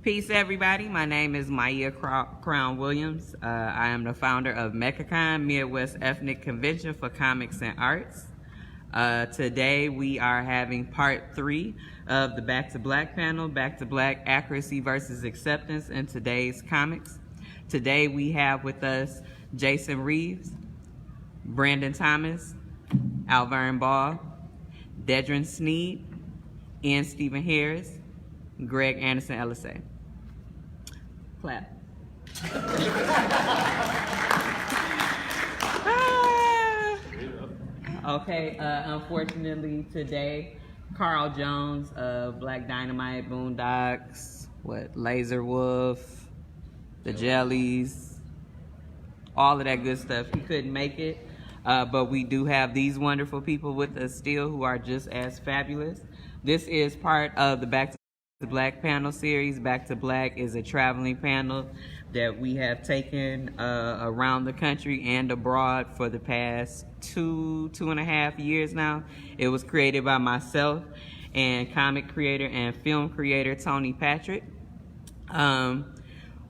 Peace, everybody. My name is Maia Crown Williams. I am the founder of MECCAcon, Midwest Ethnic Convention for Comics and Arts. Today we are having part 3 of the Back to Black panel, Back to Black, Accuracy versus Acceptance in Today's Comics. Today we have with us Jason Reeves, Brandon Thomas, Alverne Ball, Dedren Snead, Ian Stephen Harris, Greg Anderson Elysée. Clap. Okay, unfortunately today, Carl Jones of Black Dynamite, Boondocks, Laser Wolf, the Jellies, all of that good stuff. He couldn't make it, but we do have these wonderful people with us still who are just as fabulous. This is part of the Back to Black panel series. Back to Black is a traveling panel that we have taken around the country and abroad for the past two and a half years now. It was created by myself and comic creator and film creator Tony Patrick.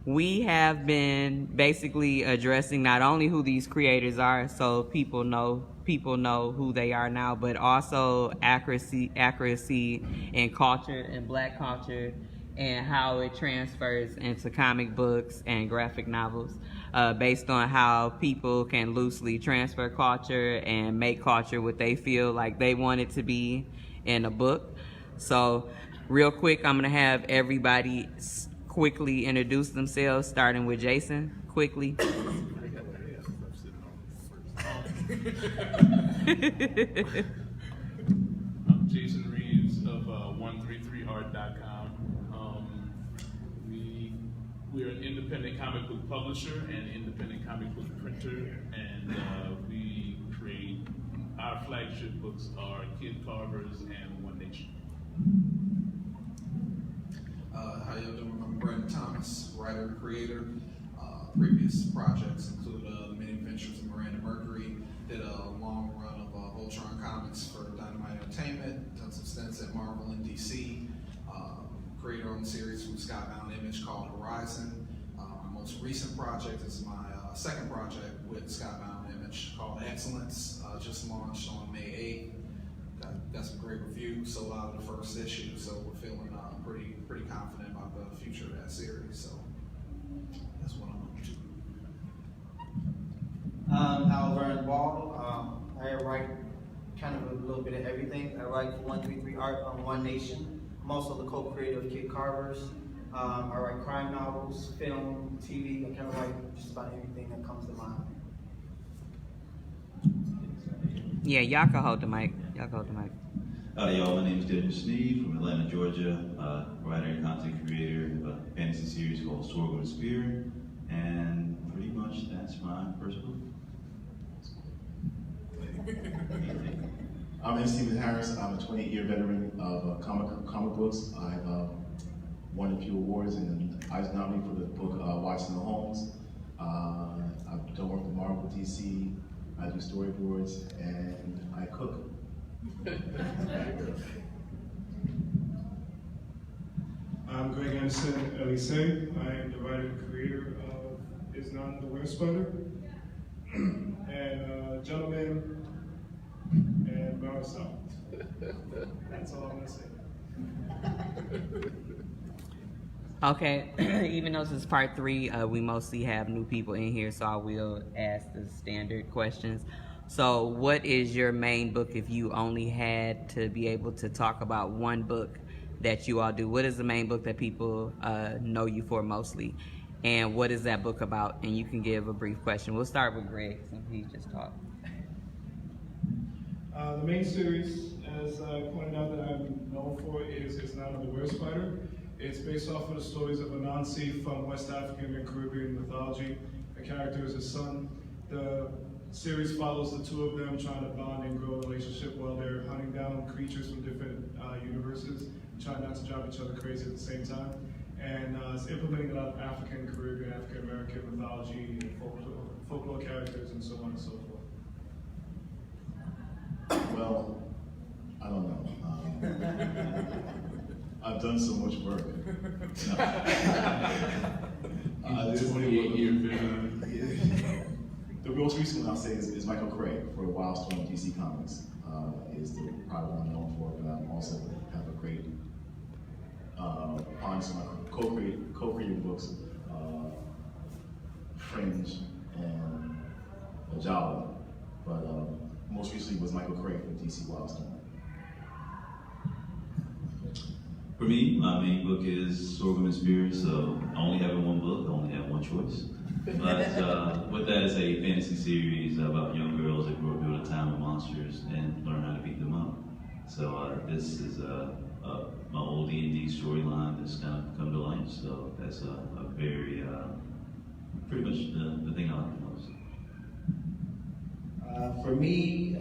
We have been basically addressing not only who these creators are, so people know who they are now, but also accuracy in culture and Black culture and how it transfers into comic books and graphic novels, based on how people can loosely transfer culture and make culture what they feel like they want it to be in a book. So real quick, I'm gonna have everybody quickly introduce themselves, starting with Jason, quickly. I'm Jason Reeves of 133art.com. We're an independent comic book publisher and independent comic book printer, and we create, our flagship books are Kid Carvers and One Nation. How y'all doing? I'm Brandon Thomas, writer, creator. Previous projects include The Many Adventures of Miranda Mercury, did a long run of Voltron comics for Dynamite Entertainment, done some stints at Marvel and DC, creator on the series from Skybound Image called Horizon. My most recent project is my second project with Skybound Image called Excellence, just launched on May 8th. Got some great reviews, sold out of the first issue, so we're feeling pretty confident about the future of that series. So that's what I'm up to. Alverne Ball. I write kind of a little bit of everything. I write for 133 Art on One Nation. I'm also the co-creator of Kid Carvers. I write crime novels, film, TV. I kind of write just about anything that comes to mind. Yeah, y'all can hold the mic. Howdy y'all, my name is Dedren Snead from Atlanta, Georgia, writer and content creator of a fantasy series called Sorghum Spear, and pretty much that's my first book. I'm Stephen Harris. I'm a 28-year veteran of comic books. I've won a few awards and I was nominated for the book Watching the Holmes. I've done work with Marvel, DC. I do storyboards and I cook. I'm Greg Anderson Elysée. I am the writer and creator of Is Not the Web Spider, and Gentleman, and Marisol. That's all I'm gonna say. Okay, even though this is part 3, we mostly have new people in here, so I will ask the standard questions. So what is your main book if you only had to be able to talk about one book that you all do? What is the main book that people know you for mostly? And what is that book about? And you can give a brief question. We'll start with Greg since he just talked. The main series, as I pointed out, that I'm known for is Not the Web Spider. It's based off of the stories of Anansi from West African and Caribbean mythology. The character is his son. The series follows the two of them trying to bond and grow a relationship while they're hunting down creatures from different universes, trying not to drive each other crazy at the same time. And it's implementing a lot of African, Caribbean, African American mythology, and folklore characters, and so on and so forth. Well, I don't know. I've done so much work. This 28-year vision. The most recent one I'll say is Michael Craig for Wildstorm DC Comics. Is the product I'm known for, but I also have a great on some co-created books, Fringe and Ajala. But most recently was Michael Craig for DC Wildstorm. For me, my main book is Sorghum and Spirit, so I only have one book, I only have one choice. But with that, it's a fantasy series about young girls that grow up in a town with monsters and learn how to beat them up. So this is my old D&D storyline that's kind of come to life, so that's a very, pretty much the thing I like the most. For me,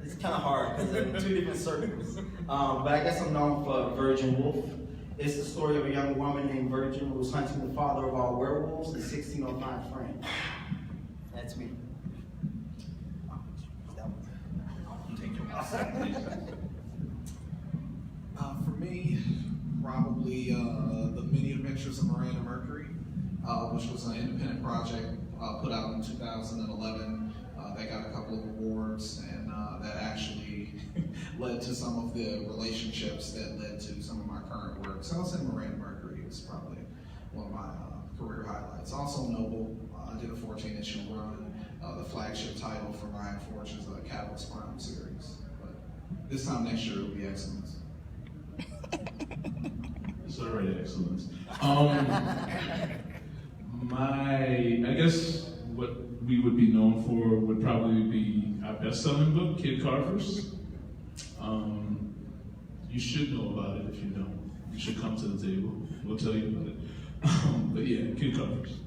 it's kind of hard because they're in two different circles. But I guess I'm known for Virgin Wolf. It's the story of a young woman named Virgin who was hunting the father of all werewolves in 1605 France. That's me. For me, probably the Many Adventures of Miranda Mercury, which was an independent project put out in 2011. They got a couple of awards, and that actually led to some of the relationships that led to some of my current work. So I'll say Miranda Mercury is probably one of my career highlights. Also Noble, I did a 14-issue run, the flagship title for Maia Forge's Catalyst Prime series. But this time next year it'll be Excellence. It's already Excellence. I guess what we would be known for would probably be our best-selling book, Kid Carvers. You should know about it if you don't. You should come to the table. We'll tell you about it. But yeah, Kid Carvers.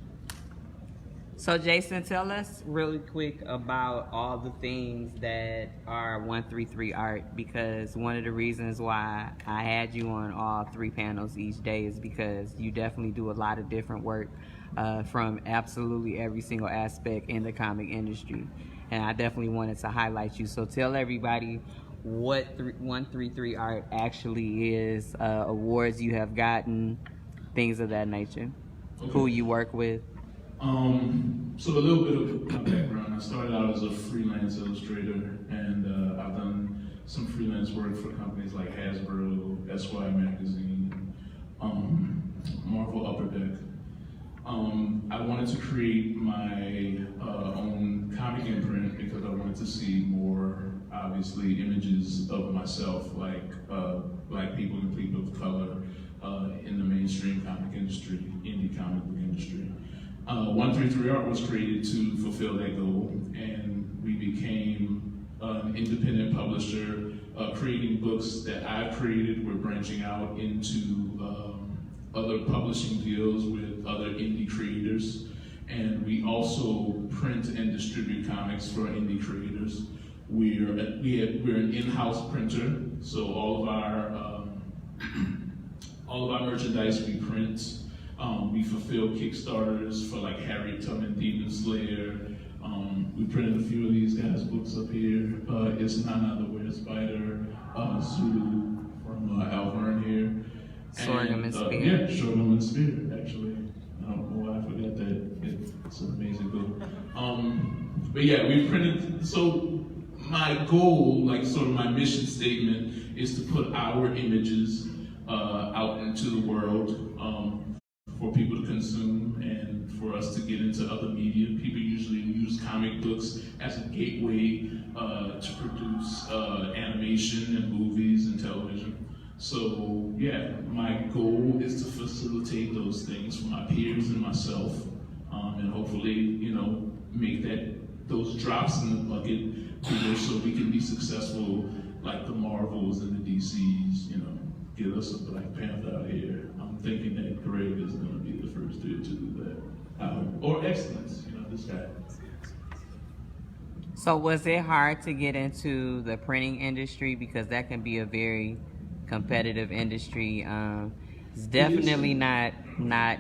So Jason, tell us really quick about all the things that are 133 art, because one of the reasons why I had you on all 3 panels each day is because you definitely do a lot of different work from absolutely every single aspect in the comic industry. And I definitely wanted to highlight you. So tell everybody what 133 art actually is, awards you have gotten, things of that nature, Okay. who you work with. So a little bit of my background. I started out as a freelance illustrator, and I've done some freelance work for companies like Hasbro, SY Magazine, Marvel Upper Deck. I wanted to create my own comic imprint because I wanted to see more, obviously, images of myself, like Black people and people of color in the mainstream comic industry, indie comic book industry. 133 Art was created to fulfill that goal, and we became an independent publisher, creating books that I've created. We're branching out into other publishing deals with other indie creators, and we also print and distribute comics for indie creators. We're an in-house printer, so all of our merchandise we print. We fulfill Kickstarters for like Harriet Tubman, Demon Slayer. We printed a few of these guys' books up here. It's None Other Where Spider, Zulu from Alverne here. Sorghum and Spirit. Yeah, Sorghum and Spirit, actually. I don't know why I forgot that. It's an amazing book. But yeah, we printed, so my goal, like sort of my mission statement, is to put our images out into the world for people to consume and for us to get into other media. People usually use comic books as a gateway to produce animation and movies and television. So yeah, my goal is to facilitate those things for my peers and myself, and hopefully, make those drops in the bucket bigger so we can be successful like the Marvels and the DCs, get us a Black Panther out here. I'm thinking that Greg is going to be the first dude to do that. Or Excellence, this guy. So was it hard to get into the printing industry, because that can be a very competitive industry? It's definitely not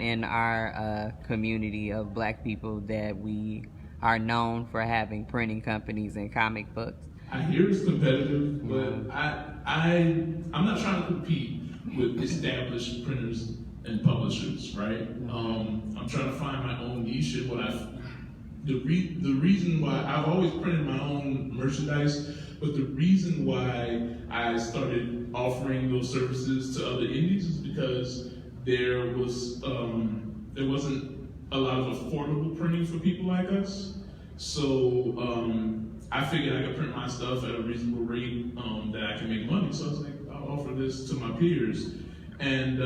in our community of Black people that we are known for having printing companies and comic books. I hear it's competitive, but I'm not trying to compete. with established printers and publishers, right? I'm trying to find my own niche and the reason why I've always printed my own merchandise, but the reason why I started offering those services to other indies is because there wasn't a lot of affordable printing for people like us. So I figured I could print my stuff at a reasonable rate that I can make money. So I was like, I'll offer this to my peers. And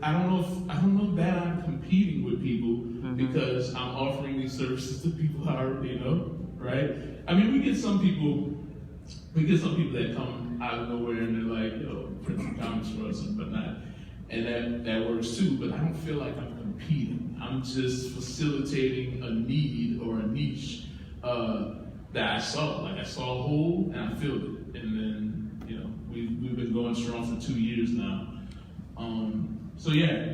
I don't know that I'm competing with people because I'm offering these services to people I already know, right? I mean, we get some people that come out of nowhere and they're like, yo, print some comics for us and whatnot. And that works too, but I don't feel like I'm competing. I'm just facilitating a need or a niche that I saw. Like I saw a hole and I filled it. And then, we've been going strong for 2 years now. So yeah,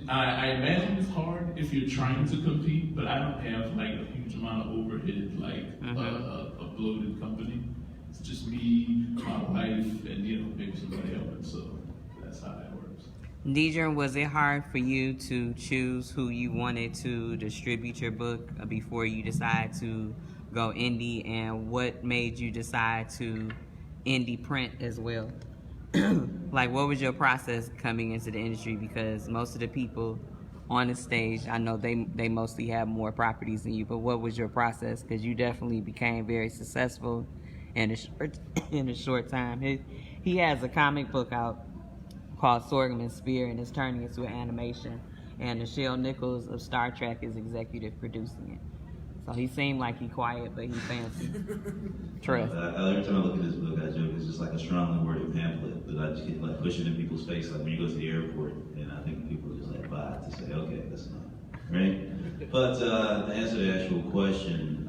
I imagine it's hard if you're trying to compete, but I don't have like a huge amount of overhead like a bloated company. It's just me, my wife, and maybe somebody else. So that's how that works. Dedren, was it hard for you to choose who you wanted to distribute your book before you decide to go indie, and what made you decide to indie print as well? Like, what was your process coming into the industry? Because most of the people on the stage, I know they mostly have more properties than you, but what was your process? Because you definitely became very successful in a short time. He has a comic book out called Sorghum and Spear, and it's turning into an animation. And Nichelle Nichols of Star Trek is executive producing it. So he seemed like he quiet, but he fancy. Trust. Every time I look at this book, I joke it's just like a strongly worded pamphlet that I just get like pushing in people's face, like when you go to the airport, and I think people just like buy it to say, okay, that's enough, right? But to answer the actual question,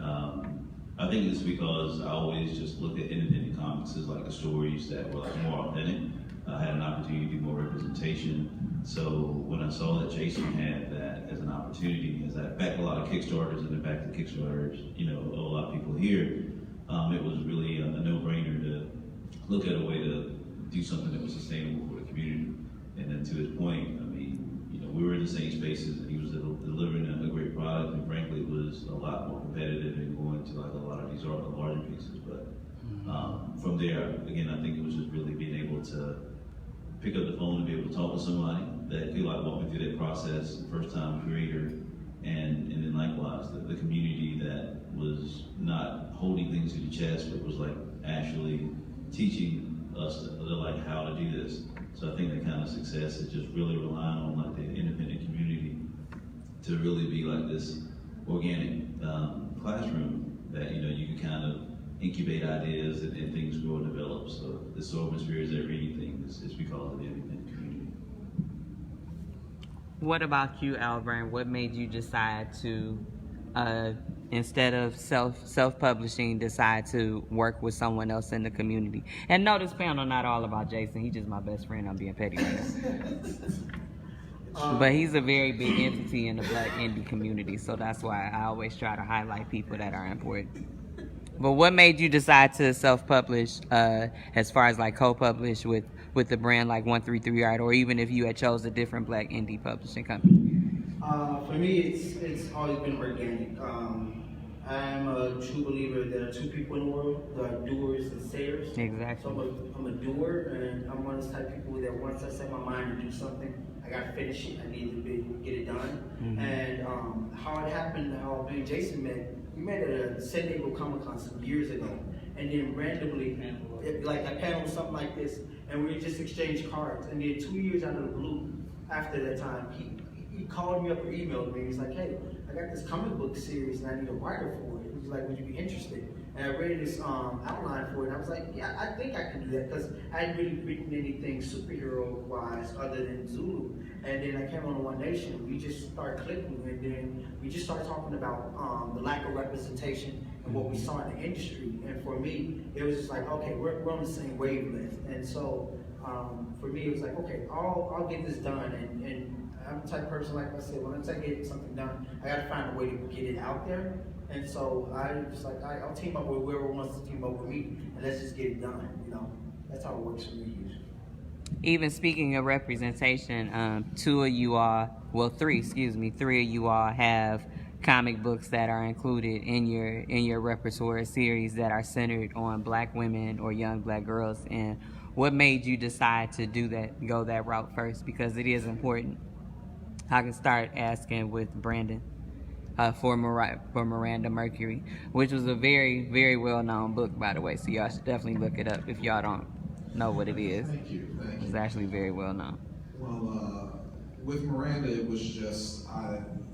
I think it's because I always just look at independent comics as like the stories that were like more authentic. I had an opportunity to do more representation. So when I saw that Jason had that as an opportunity, as I backed a lot of Kickstarters and then back to Kickstarters, a lot of people here, it was really a no-brainer to look at a way to do something that was sustainable for the community. And then to his point, I mean, we were in the same spaces and he was delivering a great product, and frankly, it was a lot more competitive and going to like a lot of these larger pieces. But from there, again, I think it was just really being able to pick up the phone and be able to talk to somebody that could like walk me through that process, first time creator, and then likewise the community that was not holding things to the chest, but was like actually teaching us like how to do this. So I think that kind of success is just really relying on like the independent community to really be like this organic classroom that you can kind of incubate ideas and things grow and develop. So the Sorghum experience that anything is because of the independent community. What about you, Alverne? What made you decide to, instead of self-publishing, decide to work with someone else in the community? And no, this panel not all about Jason. He's just my best friend. I'm being petty right now. But he's a very big entity in the Black indie community, so that's why I always try to highlight people that are important. But what made you decide to self-publish, as far as like co-publish with the brand like 133 Art, or even if you had chose a different Black indie publishing company? For me, it's always been organic. I'm a true believer there are two people in the world: there are doers and sayers. Exactly. So I'm a doer, and I'm one of those type of people that once I set my mind to do something, I gotta finish it. I need to get it done. And how it happened, how me and Jason met. We met at a San Diego Comic-Con some years ago, and then randomly, like a panel or something like this, and we just exchanged cards. And then 2 years out of the blue, after that time, he called me up or emailed me. He's like, "Hey, I got this comic book series and I need a writer for it." He was like, "Would you be interested?" And I read this outline for it, and I was like, "Yeah, I think I can do that," because I hadn't really written anything superhero-wise other than Zulu. And then I came on to One Nation. We just started clicking, and then we just started talking about the lack of representation and what we saw in the industry. And for me, it was just like, okay, we're on the same wavelength. And so for me, it was like, okay, I'll get this done. And I'm the type of person, like I said, once I get something done, I got to find a way to get it out there. And so I was like, I'll team up with whoever wants to team up with me, and let's just get it done. That's how it works for me usually. Even speaking of representation, two of you all, well, three of you all have comic books that are included in your repertoire series that are centered on Black women or young Black girls. And what made you decide to do that, go that route first? Because it is important. I can start asking with Brandon. For Miranda Mercury, which was a very, very well-known book, by the way. So y'all should definitely look it up if y'all don't know what it is. Thank you. It's actually very well-known. Well, with Miranda, it was just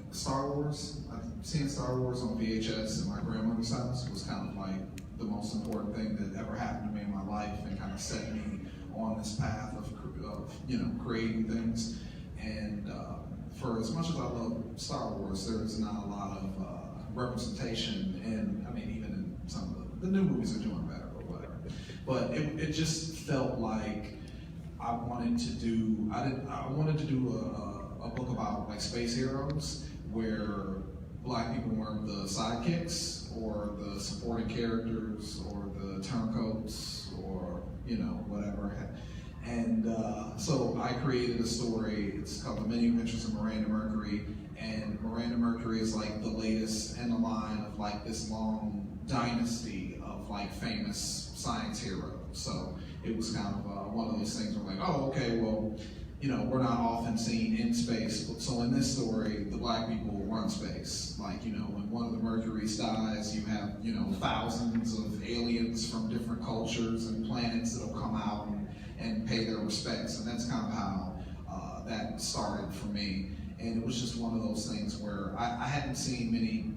Star Wars. I've seen Star Wars on VHS in my grandmother's house. It was kind of like the most important thing that ever happened to me in my life, and kind of set me on this path of creating things. And for as much as I love Star Wars, there is not a lot of representation in, even in some of the new movies are doing better or whatever. But it just felt like I wanted to do a book about like space heroes where Black people weren't the sidekicks or the supporting characters or the turncoats or whatever. And so I created a story. It's called The Many Adventures of Miranda Mercury, and Miranda Mercury is like the latest in the line of like this long dynasty of like famous science heroes. So it was kind of one of those things where like, oh, okay, well, we're not often seen in space. So in this story, the Black people run space. Like, when one of the Mercuries dies, you have, thousands of aliens from different cultures and planets that'll come out and pay their respects. And that's kind of how that started for me. And it was just one of those things where I hadn't seen many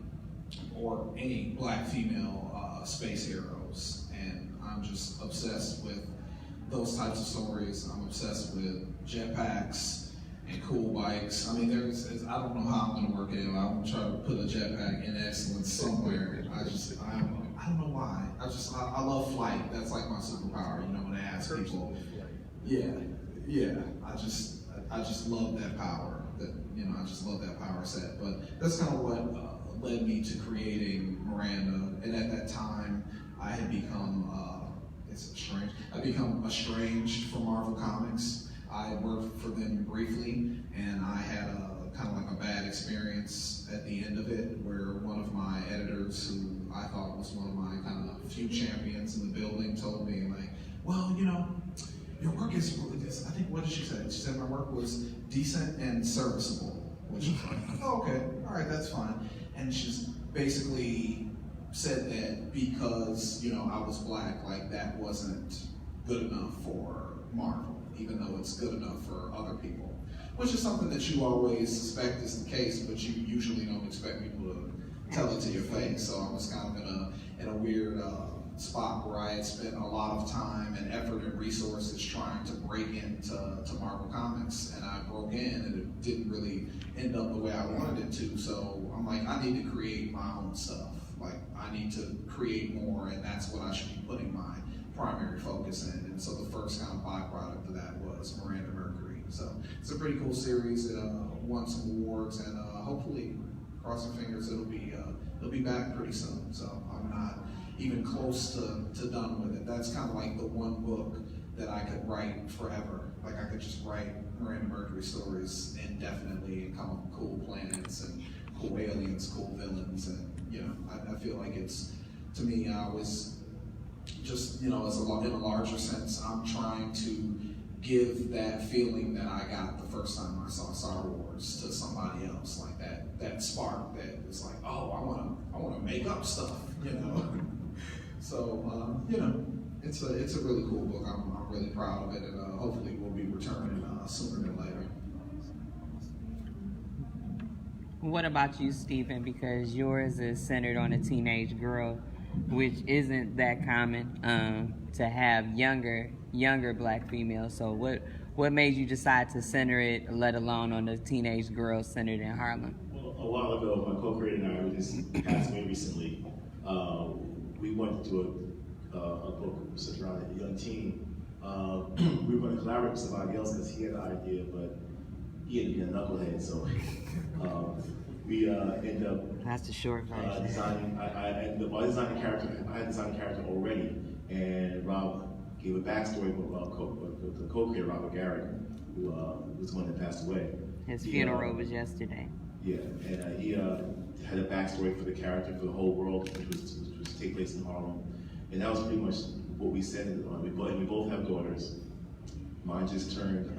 or any Black female space heroes. And I'm just obsessed with those types of stories. I'm obsessed with jetpacks and cool bikes. I don't know how I'm gonna work it out. I'm gonna try to put a jetpack in excellence somewhere. I don't know why. I love flight. That's like my superpower, when I ask people. Yeah. I just love that power. I just love that power set. But that's kind of what led me to creating Miranda. And at that time, I had become estranged from Marvel Comics. I worked for them briefly, and I had kind of like a bad experience at the end of it, where one of my editors, who I thought was one of my kind of few champions in the building, told me like, well, your work is really good. I think, what did she say? She said my work was decent and serviceable, which was like, oh, okay, all right, that's fine. And she just basically said that because, I was Black, like that wasn't good enough for Marvel, even though it's good enough for other people, which is something that you always suspect is the case, but you usually don't expect people to tell it to your face. So I was kind of in a weird spot where I had spent a lot of time and effort and resources trying to break into Marvel Comics, and I broke in and it didn't really end up the way I wanted it to. So I'm like, I need to create my own stuff. Like, I need to create more, and that's what I should be putting my primary focus in. And so the first kind of byproduct of that was Miranda Mercury. So it's a pretty cool series. It won some awards, and hopefully, crossing fingers, it'll be back pretty soon. So I'm not even close to done with it. That's kind of like the one book that I could write forever. Like, I could just write Miranda Mercury stories indefinitely and come up with cool planets and cool aliens, cool villains, and I feel like it's, to me, I was just, in a larger sense, I'm trying to give that feeling that I got the first time I saw Star Wars to somebody else, like that spark that is like, oh, I wanna make up stuff, So, it's a really cool book. I'm really proud of it, and hopefully we'll be returning sooner than later. What about you, Stephen? Because yours is centered on a teenage girl, which isn't that common to have younger Black females. So what made you decide to center it, let alone on the teenage girl centered in Harlem? Well, a while ago, my co-creator and I, just passed away recently, we wanted to do a book centered around a young teen. We were going to collaborate with somebody else because he had the idea, but he had to be a knucklehead, so we ended up. That's the short version. Designing. I had designed a character already, and Rob gave a backstory of the co-creator, Robert Garrett, who was the one that passed away. His funeral was yesterday. Yeah, and he had a backstory for the character, for the whole world, which was to take place in Harlem. And that was pretty much what we centered on. We both have daughters. Mine just turned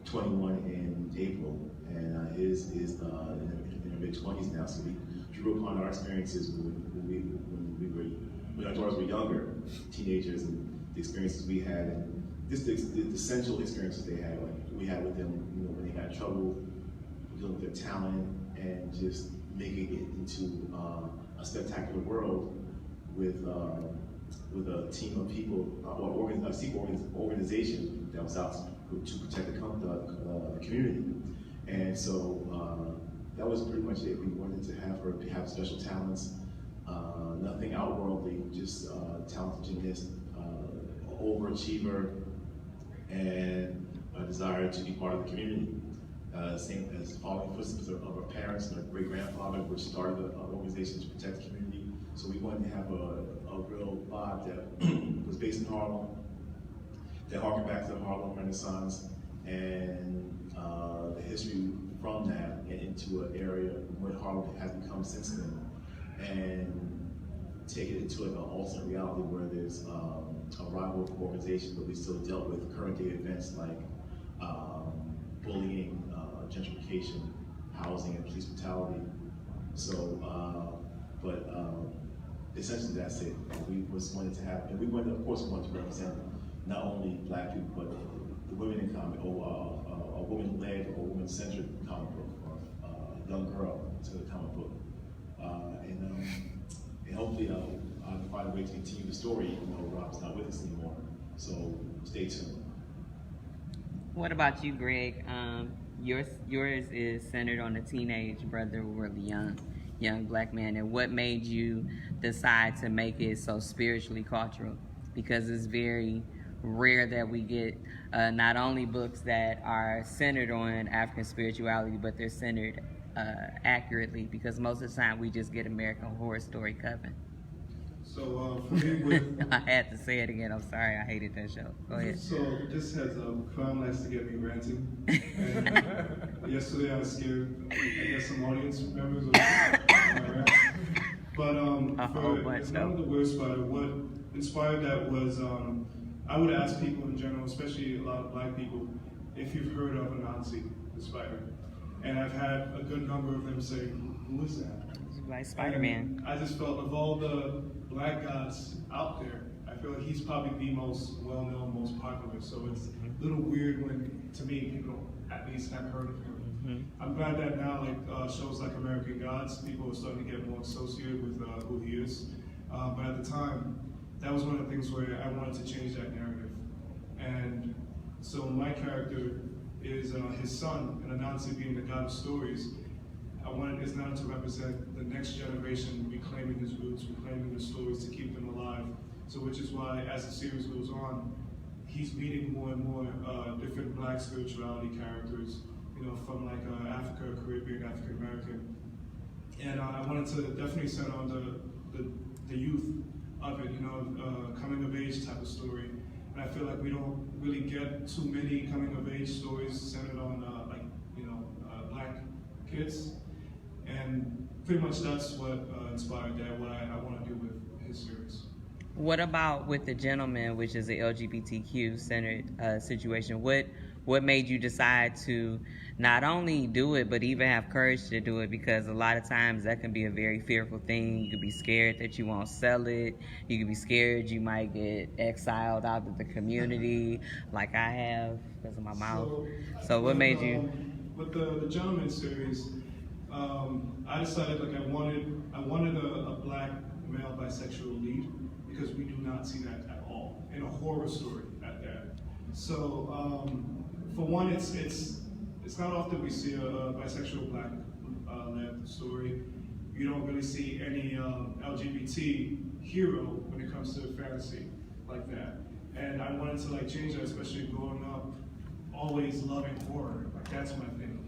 21 in April, and his is in her mid-20s now. So we drew upon our experiences when our daughters were younger, teenagers, and the experiences we had, and just the essential experiences they had, like we had with them, when they got in trouble, dealing with their talent, and just making it into a spectacular world with a team of people, or a secret organization that was out to protect the community. And so that was pretty much it. We wanted to have her have special talents, nothing outworldly, just talented gymnast, overachiever, and a desire to be part of the community. Same as following footsteps of our parents and our great-grandfather, which started an organization to protect the community. So we wanted to have a real vibe that was based in Harlem, that harkened back to the Harlem Renaissance, and the history from that and into an area what Harlem has become since then, and take it into an alternate reality where there's a rival organization, but we still dealt with current day events like bullying, gentrification, housing, and police brutality. So, essentially that's it. We just wanted to have, and we wanted, of course, we wanted to represent not only Black people, but the women in comic, or a woman-led or woman-centered comic book, or a young girl to the comic book. And hopefully I'll find a way to continue the story, even though Rob's not with us anymore. So stay tuned. What about you, Greg? Yours is centered on a teenage brother, really young Black man. And what made you decide to make it so spiritually cultural? Because it's very rare that we get not only books that are centered on African spirituality, but they're centered accurately, because most of the time we just get American Horror Story Coven. So for me, I had to say it again. I'm sorry. I hated that show. Go ahead. So just heads up, Crown likes to get me ranting. And yesterday I scared, I guess, some audience members of my rant. But it's not the word spider. What inspired that was I would ask people in general, especially a lot of Black people, if you've heard of Anansi, the spider. And I've had a good number of them say, "Who is that?" Like Spider-Man. And I just felt of all the Black gods out there, I feel like he's probably the most well-known, most popular. So it's a little weird when, to me, people don't at least have heard of him. I'm glad that now, like shows like American Gods, people are starting to get more associated with who he is. But at the time, that was one of the things where I wanted to change that narrative. And so my character is his son, and Anansi being the god of stories. I wanted his now to represent the next generation, reclaiming his roots, reclaiming the stories to keep them alive. So which is why, as the series goes on, he's meeting more and more different Black spirituality characters, from like Africa, Caribbean, African American. And I wanted to definitely center on the youth of it, coming of age type of story. And I feel like we don't really get too many coming of age stories centered on Black kids. And pretty much that's what inspired that, what I want to do with his series. What about with The Gentleman, which is an LGBTQ-centered situation? What made you decide to not only do it, but even have courage to do it? Because a lot of times that can be a very fearful thing. You could be scared that you won't sell it. You could be scared you might get exiled out of the community, like I have because of my mouth. So what made you? With the Gentleman series, I decided I wanted a Black male bisexual lead, because we do not see that at all in a horror story at that. So for one, it's not often we see a bisexual Black led story. You don't really see any LGBT hero when it comes to fantasy like that. And I wanted to change that, especially growing up, always loving horror. That's my thing,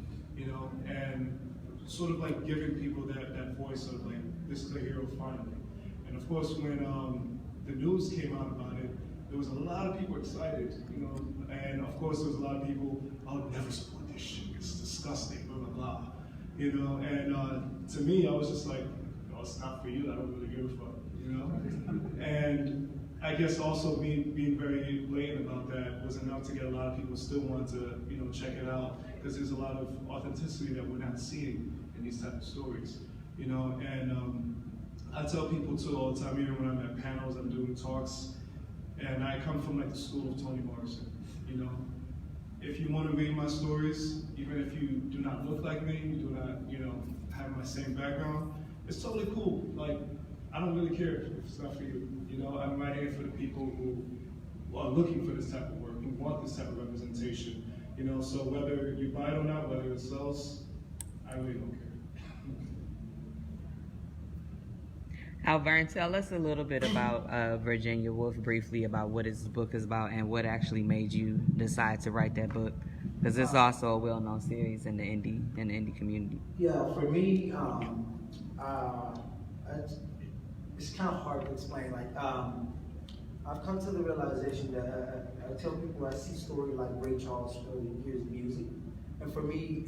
and sort of giving people that voice of this is the hero finally. And of course, when the news came out about it, there was a lot of people excited, you know, and of course there was a lot of people, I would never support this shit, it's disgusting, blah, blah, blah. You know, and to me, I was just like, no, it's not for you, I don't really give a fuck, you know? And I guess also being very blatant about that was enough to get a lot of people still want to, you know, check it out, because there's a lot of authenticity that we're not seeing in these type of stories, you know? And I tell people too all the time, even when I'm at panels, I'm doing talks, and I come from like the school of Toni Morrison, you know? If you want to read my stories, even if you do not look like me, you do not, you know, have my same background, it's totally cool. Like, I don't really care if it's not for you. You know, I'm writing it for the people who are looking for this type of work, who want this type of representation. You know, so whether you buy it or not, whether it sells, I really don't care. Alverne, tell us a little bit about Virginia Woolf, briefly, about what this book is about and what actually made you decide to write that book, because it's also a well-known series in the indie community. Yeah, for me, it's kind of hard to explain. Like, I've come to the realization that I tell people I see stories like Ray Charles hears music, and for me,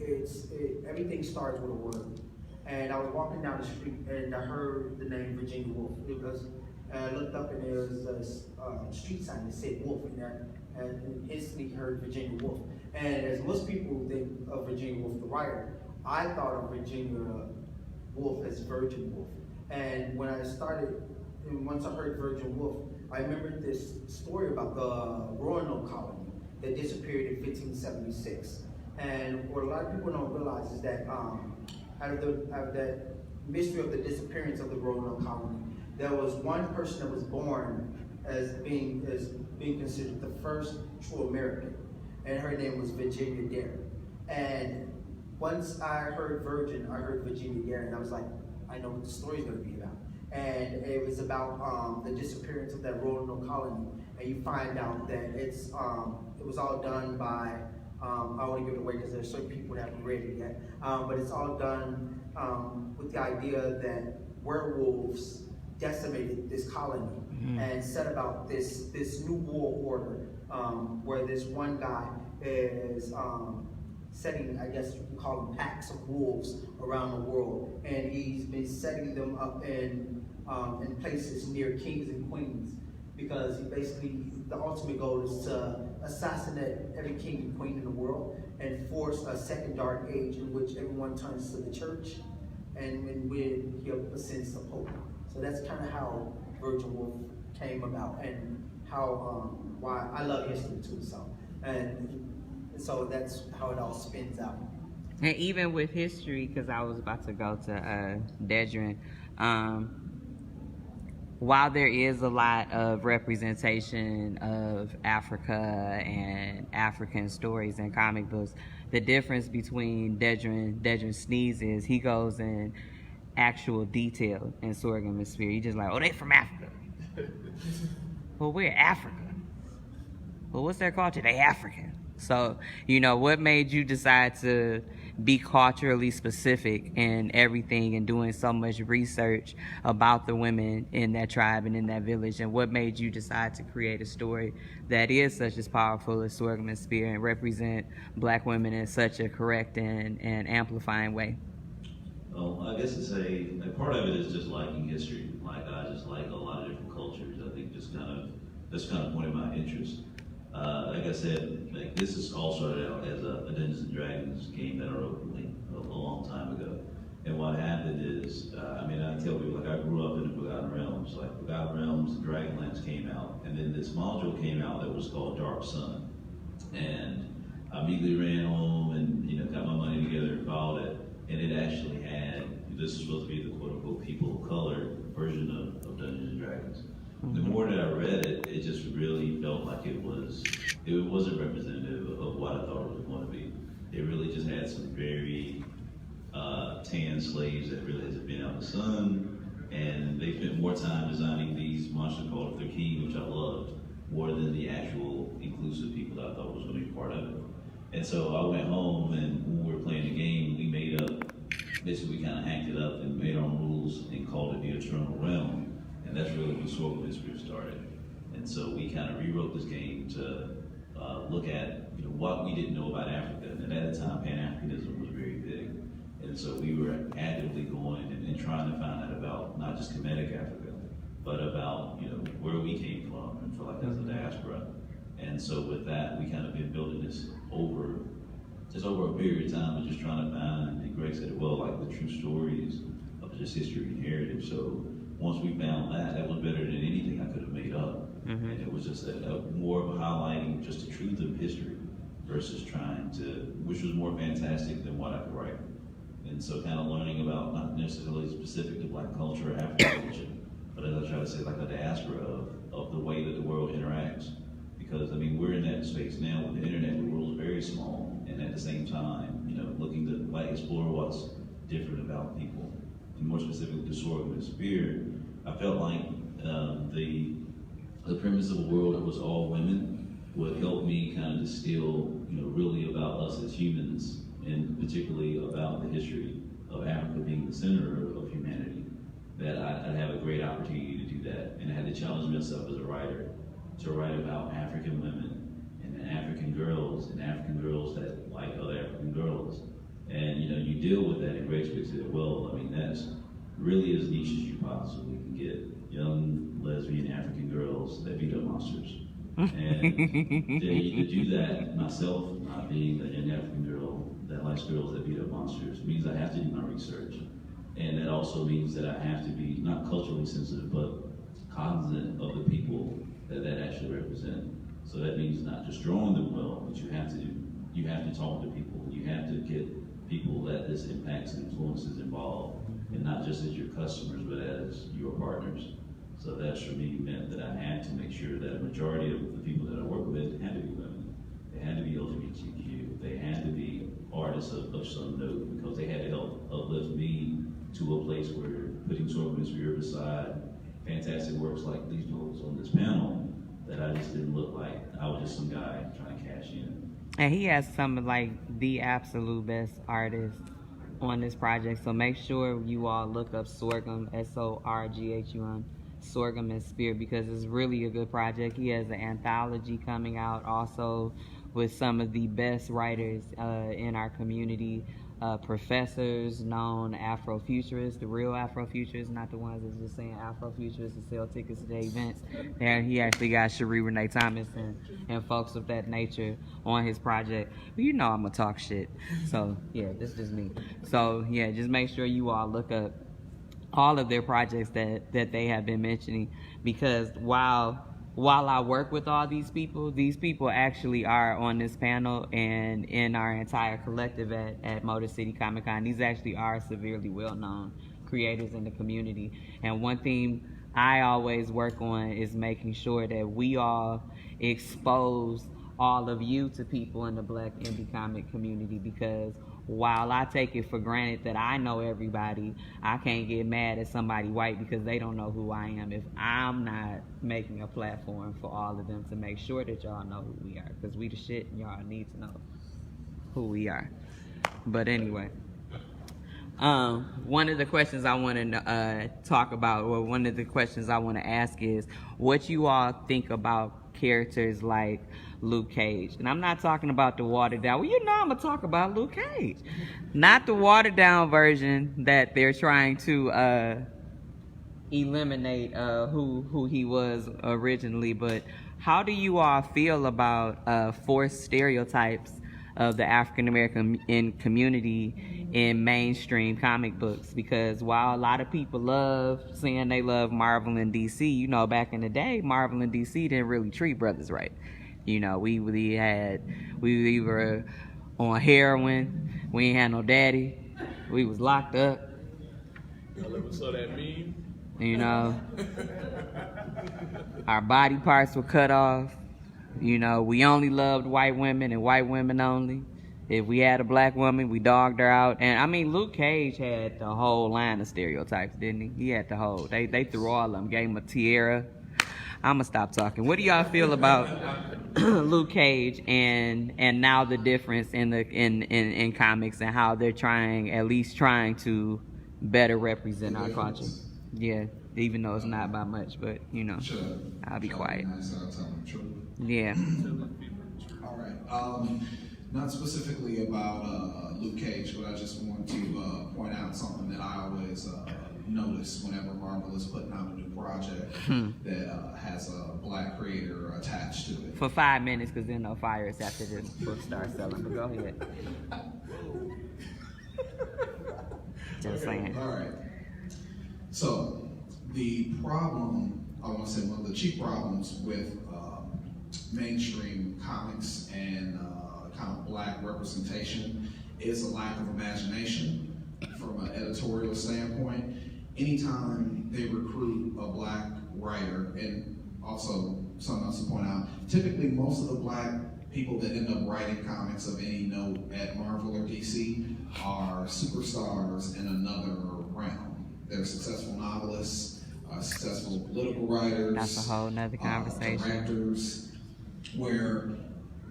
everything starts with a word. And I was walking down the street and I heard the name Virginia Woolf. I looked up and there was a street sign that said Wolf in there, and instantly heard Virginia Woolf. And as most people think of Virginia Woolf, the writer, I thought of Virginia Woolf as Virgin Woolf. And when I started, and once I heard Virgin Woolf, I remembered this story about the Roanoke colony that disappeared in 1576. And what a lot of people don't realize is that out of that mystery of the disappearance of the Roanoke colony, there was one person that was born as being considered the first true American, and her name was Virginia Dare. And once I heard Virgin, I heard Virginia Dare, and I was like, I know what the story's going to be about. And it was about the disappearance of that Roanoke colony, and you find out that it was all done by I won't give it away because there's certain people that haven't read it yet. But it's all done with the idea that werewolves decimated this colony and set about this new world order where this one guy is setting, I guess you can call them packs of wolves around the world, and he's been setting them up in places near kings and queens, because the ultimate goal is to assassinate every king and queen in the world and force a second dark age in which everyone turns to the church, and when he ascends to Pope. So that's kind of how Virgin Woolf came about, and how why I love history too. So that's how it all spins out. And even with history, because I was about to go to Dedren, while there is a lot of representation of Africa and African stories in comic books, the difference between Dedren Snead is he goes in actual detail in Sorghum and Spear. He just like, oh, they from Africa. Well, we're Africa. Well, what's their culture? They African. So, you know, what made you decide to be culturally specific in everything and doing so much research about the women in that tribe and in that village? And what made you decide to create a story that is such as powerful as Sorghum and Spear and represent Black women in such a correct and amplifying way? Well, I guess a part of it is just liking history. Like, I just like a lot of different cultures. I think that's kind of pointed my interest. Like I said, like, this is all started out as a Dungeons and Dragons game that I wrote a long time ago. And what happened is, I tell people, like, I grew up in the Forgotten Realms. Like, Forgotten Realms, Dragonlance came out, and then this module came out that was called Dark Sun. And I immediately ran home and, you know, got my money together and filed it. And it actually had, this is supposed to be the quote-unquote people of color version of Dungeons and Dragons. The more that I read it, it just really felt like it wasn't representative of what I thought it was going to be. It really just had some very tan slaves that really hasn't been out in the sun, and they spent more time designing these monster called their king, which I loved, more than the actual inclusive people that I thought was going to be part of it. And so I went home, and when we were playing the game, we made up, basically we kind of hacked it up and made our own rules and called it the Eternal Realm. And that's really when Sorghum History started. And so we kind of rewrote this game to look at what we didn't know about Africa. And at that time, Pan-Africanism was very big. And so we were actively going and trying to find out about not just Kemetic Africa, but about where we came from and feel like as a diaspora. And so with that, we kind of been building this over a period of time, but just trying to find, and Greg said it well, like the true stories of just history and heritage. So once we found that was better than anything I could have made up. Mm-hmm. And it was just more of a highlighting just the truth of history versus trying to, which was more fantastic than what I could write. And so kind of learning about not necessarily specific to Black culture or African culture, but as I try to say, like a diaspora of the way that the world interacts. Because I mean, we're in that space now with the internet, the world is very small, and at the same time, looking to like explore what's different about people, and more specifically the Sorghum and Spear. I felt like the premise of a world that was all women would help me kind of distill, really about us as humans, and particularly about the history of Africa being the center of humanity. That I'd have a great opportunity to do that, and I had to challenge myself as a writer to write about African women and African girls that like other African girls. And you deal with that, and Greg speaks to it well. I mean, that's really as niche as you possibly can get. Young lesbian African girls that beat up monsters. And to do that myself, not being a young African girl that likes girls that beat up monsters, means I have to do my research. And that also means that I have to be not culturally sensitive, but cognizant of the people that actually represent. So that means not just drawing them well, but you have to talk to people. You have to get people that this impacts and influences involved, and not just as your customers, but as your partners. So that for me meant that I had to make sure that a majority of the people that I work with had to be women. They had to be LGBTQ. They had to be artists of some note, because they had to help uplift me to a place where putting Sorghum and Spear beside fantastic works like these folks on this panel, that I just didn't look like I was just some guy trying to cash in. And he has some of like the absolute best artists on this project. So make sure you all look up Sorghum, Sorghum, Sorghum and Spear, because it's really a good project. He has an anthology coming out also with some of the best writers in our community. Professors, known Afrofuturists, the real Afrofuturists, not the ones that's just saying Afrofuturists to sell tickets to the events. There, he actually got Cherie Renee Thomas and folks of that nature on his project. But I'm gonna talk shit. So yeah, this is just me. So yeah, just make sure you all look up all of their projects that they have been mentioning, because while I work with all these people actually are on this panel and in our entire collective at Motor City Comic-Con. These actually are severely well-known creators in the community. And one thing I always work on is making sure that we all expose all of you to people in the Black indie comic community, because while I take it for granted that I know everybody, I can't get mad at somebody white because they don't know who I am if I'm not making a platform for all of them to make sure that y'all know who we are, because we the shit and y'all need to know who we are. But anyway, one of the questions I want to talk about, or one of the questions I want to ask is what you all think about characters like Luke Cage. And I'm not talking about the watered down. Well, I'm gonna talk about Luke Cage, not the watered down version that they're trying to eliminate who he was originally. But how do you all feel about forced stereotypes of the African American community in mainstream comic books? Because while a lot of people love saying they love Marvel and DC, back in the day, Marvel and DC didn't really treat brothers right. We were on heroin, we ain't had no daddy, we was locked up. Y'all ever saw that meme? Our body parts were cut off. We only loved white women and white women only. If we had a black woman, we dogged her out. And I mean, Luke Cage had the whole line of stereotypes, didn't he? He had the whole. They threw all of them. Gave him a tiara. I'm gonna stop talking. What do y'all feel about Luke Cage and now the difference in comics and how they're trying to better represent our culture? Yeah. even though it's not by much, but you know, Sure. I'll be Sure, quiet. Nice, I'll tell them the truth. Yeah. All right. Not specifically about Luke Cage, but I just want to point out something that I always notice whenever Marvel is putting out a new project that has a black creator attached to it. For 5 minutes, because then they'll fire us after this book starts selling. But go ahead. Just saying. All right. So the problem, I want to say one of the chief problems with mainstream comics and kind of black representation is a lack of imagination from an editorial standpoint. Anytime they recruit a black writer, and also something else to point out, typically most of the black people that end up writing comics of any note at Marvel or DC are superstars in another realm. They're successful novelists, successful political writers. That's a whole nother conversation. Directors, where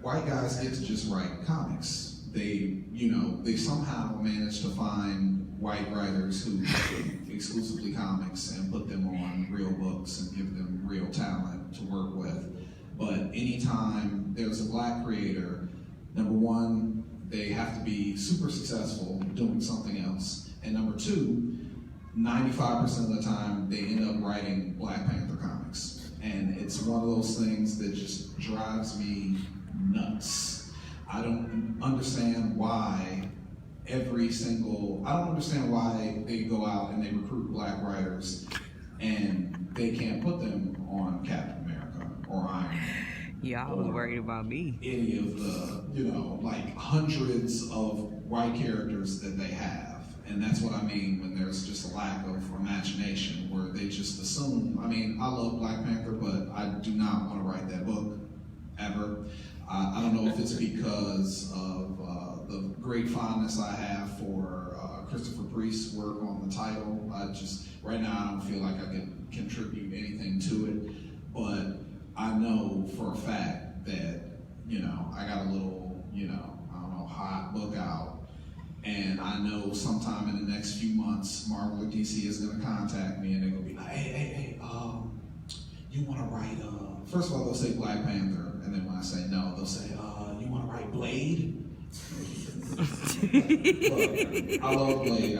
white guys get to just write comics. They somehow manage to find white writers who do exclusively comics and put them on real books and give them real talent to work with. But anytime there's a black creator, number one, they have to be super successful doing something else. And number two, 95% of the time, they end up writing Black Panther comics. And it's one of those things that just drives me nuts. I don't understand why I don't understand why they go out and they recruit black writers and they can't put them on Captain America or Iron Man. Yeah, I was worried about me. Any of the, like hundreds of white characters that they have. And that's what I mean when there's just a lack of imagination, where they just assume. I mean, I love Black Panther, but I do not want to write that book, ever. I don't know if it's because of the great fondness I have for Christopher Priest's work on the title. Right now, I don't feel like I can contribute anything to it, but I know for a fact that, I got a little, hot book out. And I know sometime in the next few months, Marvel or DC is going to contact me and they're going to be like, hey, you want to write, first of all, they'll say Black Panther. And then when I say no, they'll say, you want to write Blade? Look, I love Blade.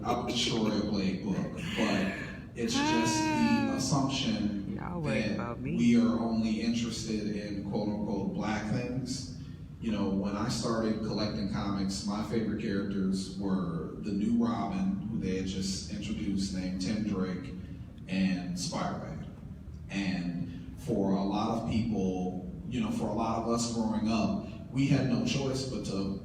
I would destroy a Blade book. But it's just the assumption that we are only interested in quote unquote black things. When I started collecting comics, my favorite characters were the new Robin, who they had just introduced, named Tim Drake, and Spider-Man. And for a lot of people, for a lot of us growing up, we had no choice but to,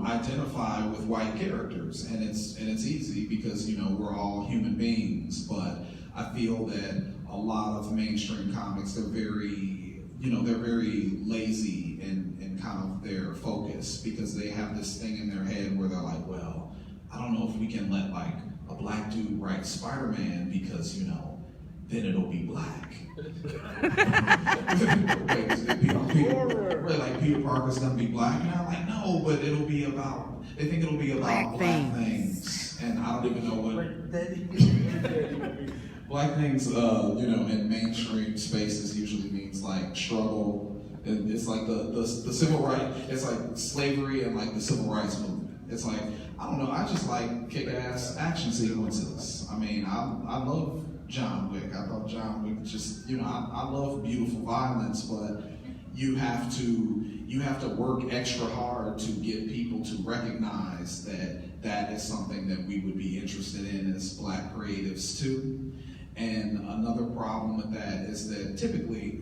identify with white characters. And it's easy because, we're all human beings. But I feel that a lot of mainstream comics, they're very lazy in kind of their focus, because they have this thing in their head where they're like, well, I don't know if we can let like a black dude write Spider-Man because, then it'll be black. Like Peter Parker's gonna be black now? Like, no, but they think it'll be about black things. And I don't even know what black things, in mainstream spaces usually means like struggle. It's like the civil rights, it's like slavery and like the civil rights movement. It's like, I don't know, I just like kick-ass action sequences. I mean, I love John Wick. I thought John Wick just, I love beautiful violence, but you have to work extra hard to get people to recognize that is something that we would be interested in as black creatives too. And another problem with that is that typically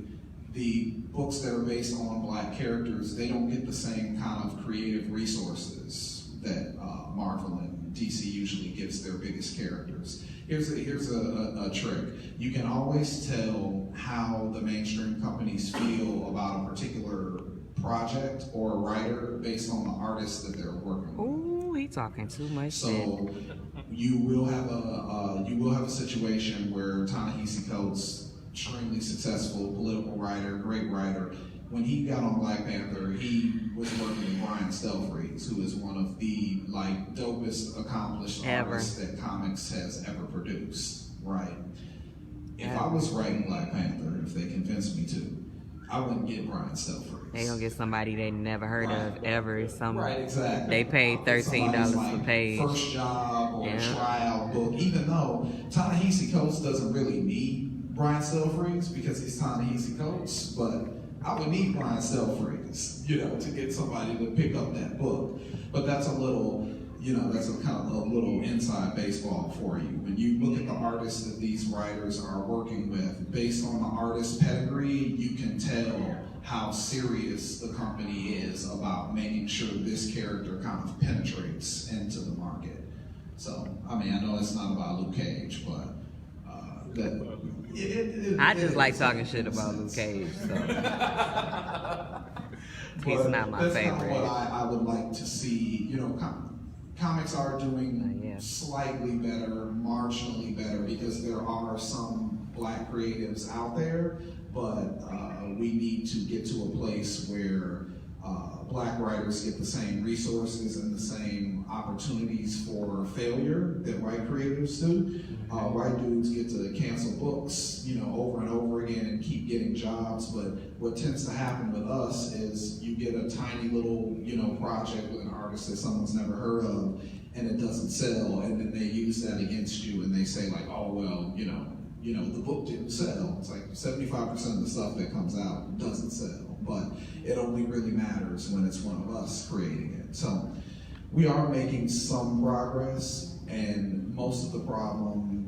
the books that are based on black characters, they don't get the same kind of creative resources that Marvel and DC usually gives their biggest characters. Here's a trick. You can always tell how the mainstream companies feel about a particular project or a writer based on the artist that they're working with. Ooh, he talking too much. So you will have a situation where Ta-Nehisi Coates, extremely successful political writer, great writer. When he got on Black Panther, he was working with Brian Stelfreeze, who is one of the dopest accomplished artists that comics has ever produced. right? If I was writing Black Panther, if they convinced me to, I wouldn't get Brian Stelfreeze. They gonna get somebody they never heard of ever. Right, exactly. They paid $13 Somebody's, per page. First job or tryout book, even though Ta-Nehisi Coates doesn't really need Brian Stelfreeze because he's Ta-Nehisi Coates, but I would need Brian Stelfreeze, to get somebody to pick up that book. But that's a little, that's a kind of a little inside baseball for you. When you look at the artists that these writers are working with, based on the artist pedigree, you can tell how serious the company is about making sure this character kind of penetrates into the market. So, I know it's not about Luke Cage, but I just like talking shit about Luke Cage, so he's not my that's favorite. Kind of what I would like to see. Comics are doing slightly better, marginally better, because there are some Black creatives out there, but we need to get to a place where Black writers get the same resources and the same opportunities for failure that white creatives do. White dudes get to cancel books, over and over again and keep getting jobs, but what tends to happen with us is you get a tiny little, project with an artist that someone's never heard of, and it doesn't sell, and then they use that against you, and they say like, oh, well, the book didn't sell. It's like 75% of the stuff that comes out doesn't sell, but it only really matters when it's one of us creating it. So we are making some progress, and most of the problem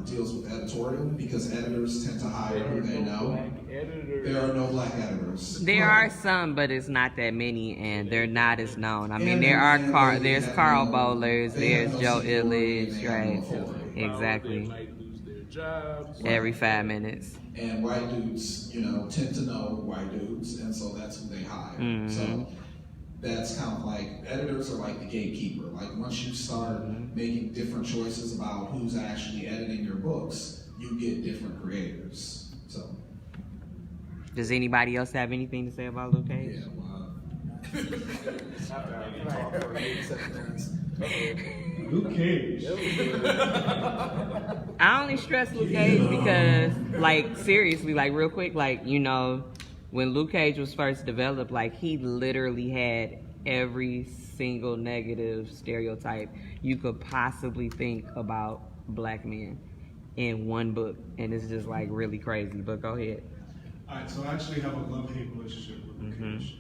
deals with editorial, because editors tend to hire who they know. There are no Black editors. There are some, but it's not that many, and they're not as known. There's Carl Bowlers, there's Joe Illich, right? Exactly. Every 5 minutes. And white dudes, tend to know white dudes, and so that's who they hire. Mm-hmm. So that's kind of like, editors are like the gatekeeper. Like once you start making different choices about who's actually editing your books, you get different creators. So. Does anybody else have anything to say about Luke Cage? Yeah, well. Luke Cage. I only stress Luke Cage because, seriously, real quick, when Luke Cage was first developed, he literally had every single negative stereotype you could possibly think about Black men in one book, and it's just really crazy. But go ahead. All right, so I actually have a love-hate relationship with Luke Cage.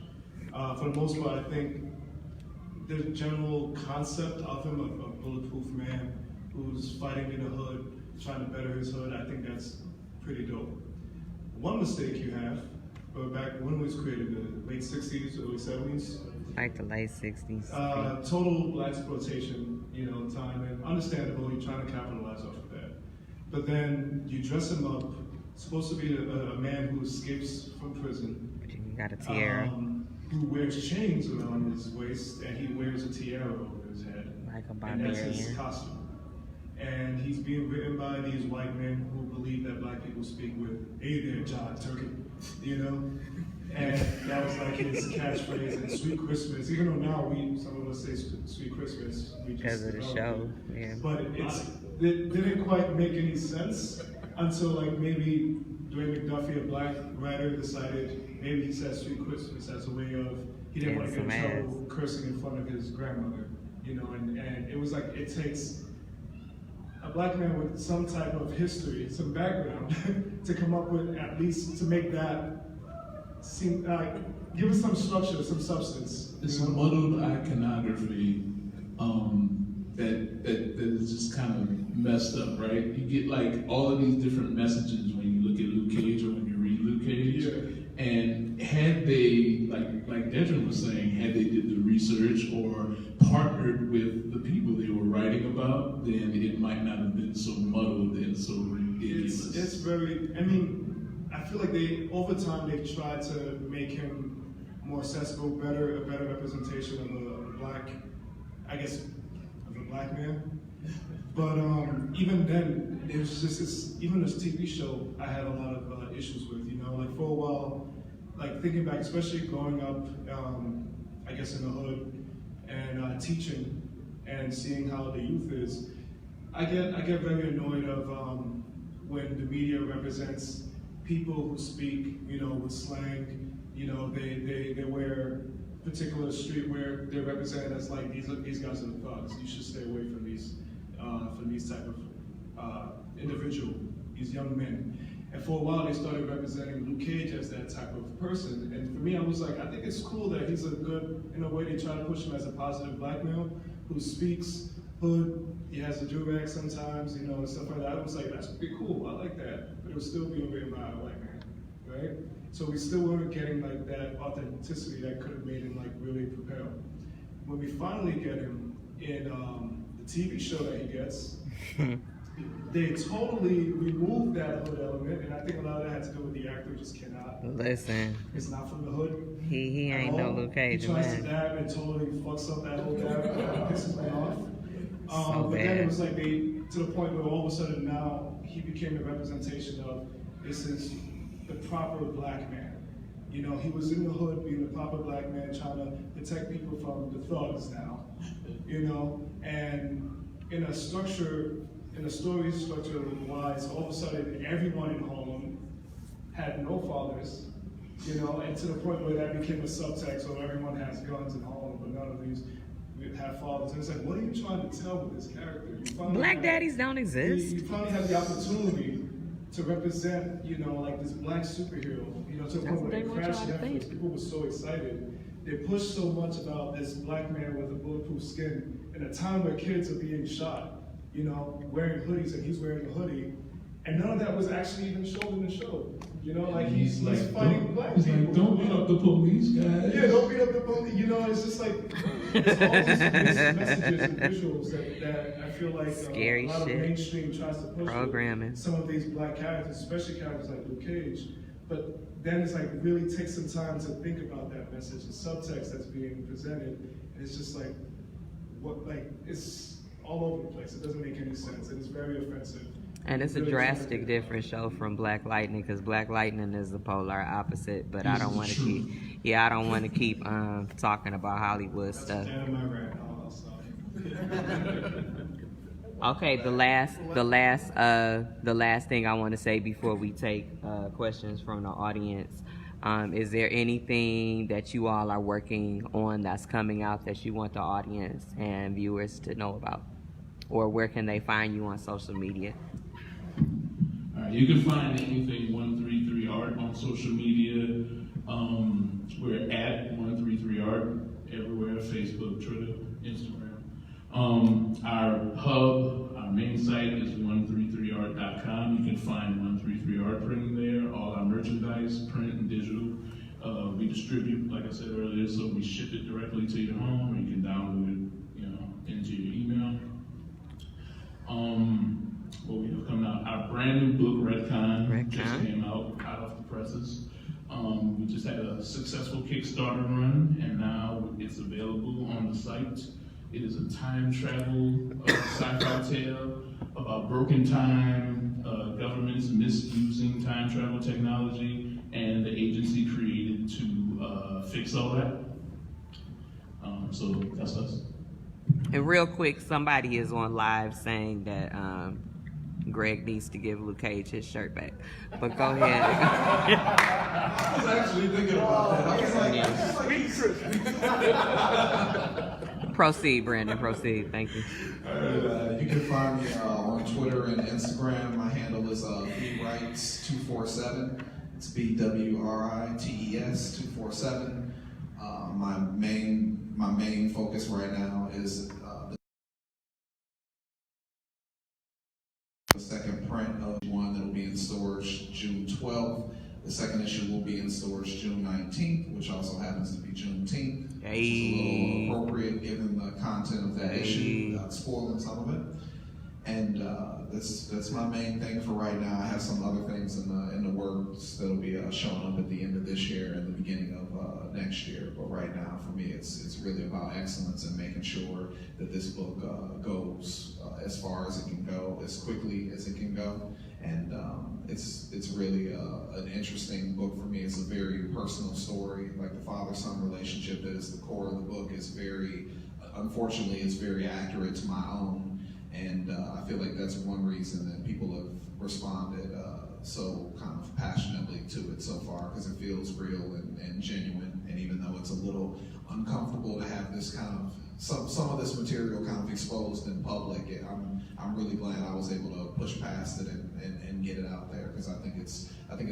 For the most part, I think the general concept of him, a bulletproof man who's fighting in the hood, trying to better his hood, I think that's pretty dope. One mistake you have, back when it was created, the late 60s, early 70s. The late 60s. Total Black exploitation, time, and understandable, you're trying to capitalize off of that. But then you dress him up, supposed to be a man who escapes from prison. But you got a tiara. Who wears chains around his waist, and he wears a tiara over his head. Like a and that's his barbarian. costume. And he's being written by these white men who believe that Black people speak with, "Hey there, John Turkey," And that was his catchphrase, and "Sweet Christmas." Even though now some of us say "Sweet Christmas," Because of the show, yeah. But it didn't quite make any sense until maybe Dwayne McDuffie, a Black writer, decided maybe he said "Sweet Christmas" as a way of, he didn't want to get in trouble cursing in front of his grandmother, and it was it takes a Black man with some type of history, some background, to come up with, at least to make that seem, give us some structure, some substance. It's a muddled iconography that is just kind of messed up, right? You get all of these different messages when you look at Luke Cage or when you read Luke Cage. Yeah. And had they, like Dedren was saying, had they did the research or partnered with the people they were writing about, then it might not have been so muddled and so ridiculous. It's very, I feel like over time they've tried to make him more accessible, a better representation of a Black, of a Black man. But even then, it was just even this TV show I had a lot of issues with, for a while, thinking back, especially growing up, in the hood, and teaching and seeing how the youth is, I get very annoyed of when the media represents people who speak, with slang, they wear particular streetwear, they're represented as like, these guys are the thugs. You should stay away from these type of individual, these young men. And for a while, they started representing Luke Cage as that type of person. And for me, I was like, I think it's cool that he's a good, in a way, they try to push him as a positive black male who speaks hood. He has a do-rag sometimes, and stuff like that. I was like, that's pretty cool. I like that. But it would still be written by a white man, right? So we still weren't getting like that authenticity that could have made him like really propel. When we finally get him in the TV show that he gets, they totally removed that hood element, and I think a lot of that had to do with the actor just cannot. Listen. It's not from the hood. He ain't no Luke Cage, He tries man. to dab and totally fucks up that whole dab. It pisses me off. So But bad. then it was like to the point where all of a sudden now he became the representation of this is the proper black man. He was in the hood being the proper black man trying to protect people from the thugs now. And in a story structure wise, all of a sudden everyone in Harlem had no fathers, and to the point where that became a subtext, so everyone has guns in Harlem, but none of these have fathers. And it's like, what are you trying to tell with this character? Black daddies don't exist. You finally have the opportunity to represent, like this black superhero, to the point where they crashed Netflix. People were so excited. They pushed so much about this black man with a bulletproof skin in a time where kids are being shot, wearing hoodies, and he's wearing a hoodie. And none of that was actually even shown in the show. He's fighting black people. Like, don't beat up the police, guys. Yeah, don't beat up the police. It's just like, it's all these messages and visuals that I feel like Scary a lot shit. of mainstream tries to push Programming. some of these black characters, especially characters like Luke Cage. But then it's like really take some time to think about that message, the subtext that's being presented. And it's just like, it's all over the place. It doesn't make any sense. And it's very offensive. And it's a drastic different show from Black Lightning, because Black Lightning is the polar opposite. But I don't want to keep talking about Hollywood stuff. That's the end of my rant. I'll stop. Okay, the last thing I want to say before we take questions from the audience. Is there anything that you all are working on that's coming out that you want the audience and viewers to know about? Or where can they find you on social media? You can find anything 133 Art on social media. We're at 133 Art everywhere: Facebook, Twitter, Instagram. Our main site is 133art.com. You can find 133 Art printing there. All our merchandise, print and digital. We distribute, like I said earlier, so we ship it directly to your home, or you can download it, into your email. What we have coming out, our brand new book, Redcon, just came out of the presses. We just had a successful Kickstarter run, and now it's available on the site. It is a time travel sci-fi tale about broken time, governments misusing time travel technology, and the agency created to fix all that. So that's us. And real quick, somebody is on live saying that Greg needs to give Luke Cage his shirt back. But go ahead. I was actually thinking about that. I was like, Proceed, Brandon, proceed. Thank you. you can find me on Twitter and Instagram. My handle is bwrites247. It's BWRITES 247. My main focus right now is the second print of one that will be in storage June 12th. The second issue will be in storage June 19th, which also happens to be Juneteenth, which is a little appropriate given the content of that issue, without spoiling some of it. And that's my main thing for right now. I have some other things in the works that'll be showing up at the end of this year and the beginning of next year. But right now, for me, it's really about excellence and making sure that this book goes as far as it can go, as quickly as it can go. And it's really an interesting book for me. It's a very personal story. Like the father-son relationship that is the core of the book is unfortunately, it's very accurate to my own. And I feel like that's one reason that people have responded so kind of passionately to it so far, because it feels real and genuine. And even though it's a little uncomfortable to have this kind of some of this material kind of exposed in public, I'm really glad I was able to push past it and get it out there, because I think it's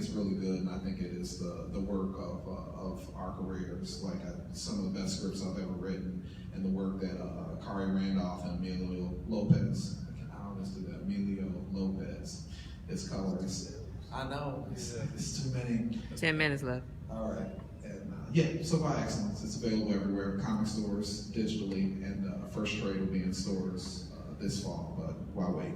really good, and I think it is the work of our careers. Like some of the best scripts I've ever written, and the work that Kari Randolph and Emilio Lopez, I always do that, Emilio Lopez, his colors. I know, it's too many. 10 minutes left. All right. And, yeah, so by excellence, it's available everywhere, comic stores, digitally, and first trade will be in stores this fall, but why wait?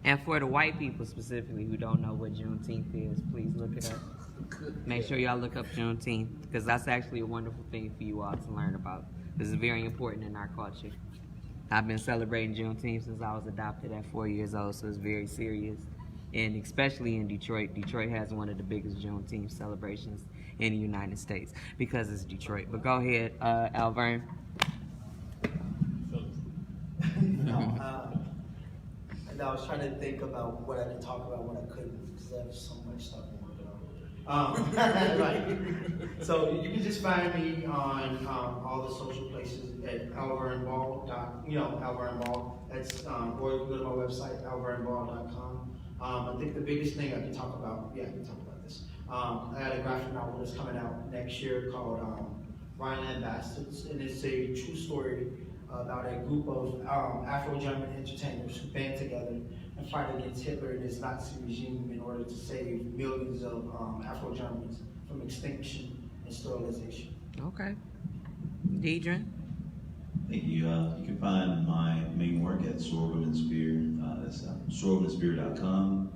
And for the white people specifically who don't know what Juneteenth is, please look it up. Make sure y'all look up Juneteenth, because that's actually a wonderful thing for you all to learn about. This is very important in our culture. I've been celebrating Juneteenth since I was adopted at 4 years old, so it's very serious. And especially in Detroit. Detroit has one of the biggest Juneteenth celebrations in the United States because it's Detroit. But go ahead, Alverne. And I was trying to think about what I could talk about, what I couldn't, because I have so much stuff I'm working on. So you can just find me on all the social places at Alverne Ball, Alverne Ball. That's or you can go to my website, alverneball.com. I think the biggest thing I can talk about, I can talk about this. I had a graphic novel that's coming out next year called Rhineland Bastards, and it's a true story about a group of Afro-German entertainers who band together and fight against Hitler and his Nazi regime in order to save millions of Afro-Germans from extinction and sterilization. Okay. Dedren? Thank you. You can find my main work at Sorghum and Spear. That's sorghumandspear.com.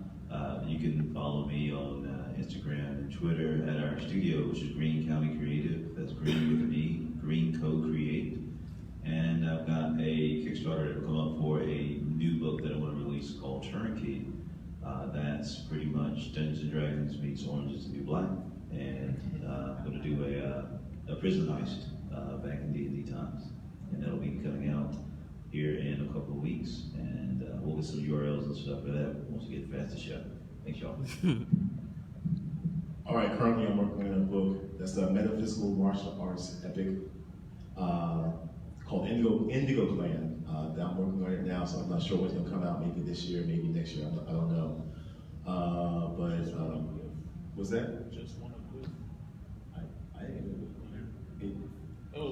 You can follow me on Instagram and Twitter at our studio, which is Green County Creative. That's Green with an E, Green Co-Create. And I've got a Kickstarter that will come up for a new book that I want to release called Turnkey. That's pretty much Dungeons and Dragons meets Orange is the New Black. And I'm going to do a prison heist back in D&D times. And that'll be coming out here in a couple of weeks. And we'll get some URLs and stuff for that once we get fast to show. Thanks, y'all. All right, currently I'm working on a book that's a metaphysical martial arts epic called Indigo Clan. That I'm working on it now, so I'm not sure what's gonna come out, maybe this year, maybe next year, I don't know. Was that? Just one of them. I didn't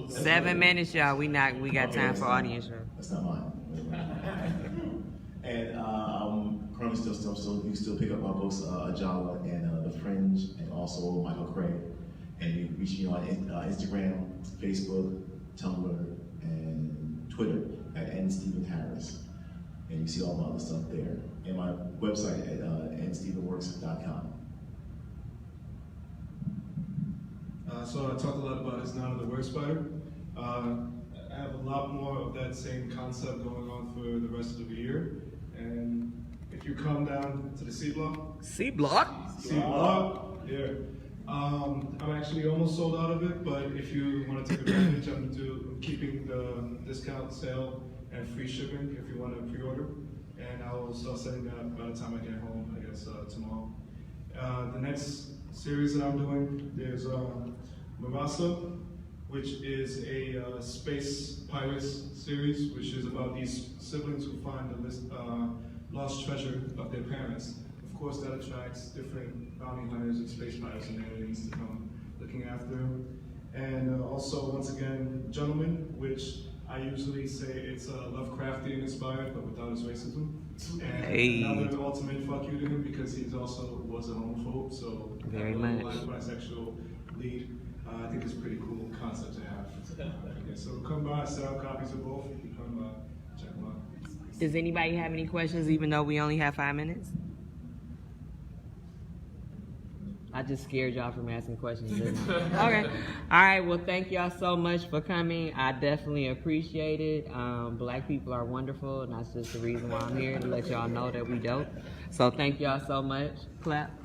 7 minutes, y'all. We got time for audience show. That's not mine. And currently you can still pick up my books, Ajala and The Fringe, and also Michael Craig. And you can reach me on Instagram, Facebook, Tumblr, and Twitter at nstephenharris. And you see all my other stuff there. And my website at nstephenworks.com. So I talked a lot about It's Not the Word Spider. I have a lot more of that same concept going on for the rest of the year. And if you come down to the C block. C block? C block, yeah. I'm actually almost sold out of it, but if you want to take advantage, I'm keeping the discount sale and free shipping if you want to pre-order. And I will start sending that by the time I get home, I guess tomorrow. The next series that I'm doing, there's MECCA, which is a space pirates series, which is about these siblings who find the lost treasure of their parents. Of course, that attracts different bounty hunters and space pirates and aliens to come looking after them. And also, once again, Gentlemen, which I usually say it's Lovecraftian inspired, but without his racism. And another ultimate fuck you to him because he also was a homophobe, so very much much bisexual lead. I think it's a pretty cool concept to have. Okay, so come by, sell copies of both. You can come by, check them out. Does anybody have any questions, even though we only have 5 minutes? I just scared y'all from asking questions, didn't I? Okay. All right. Well, thank y'all so much for coming. I definitely appreciate it. Black people are wonderful, and that's just the reason why I'm here, to let y'all know that we dope. So thank y'all so much. Clap.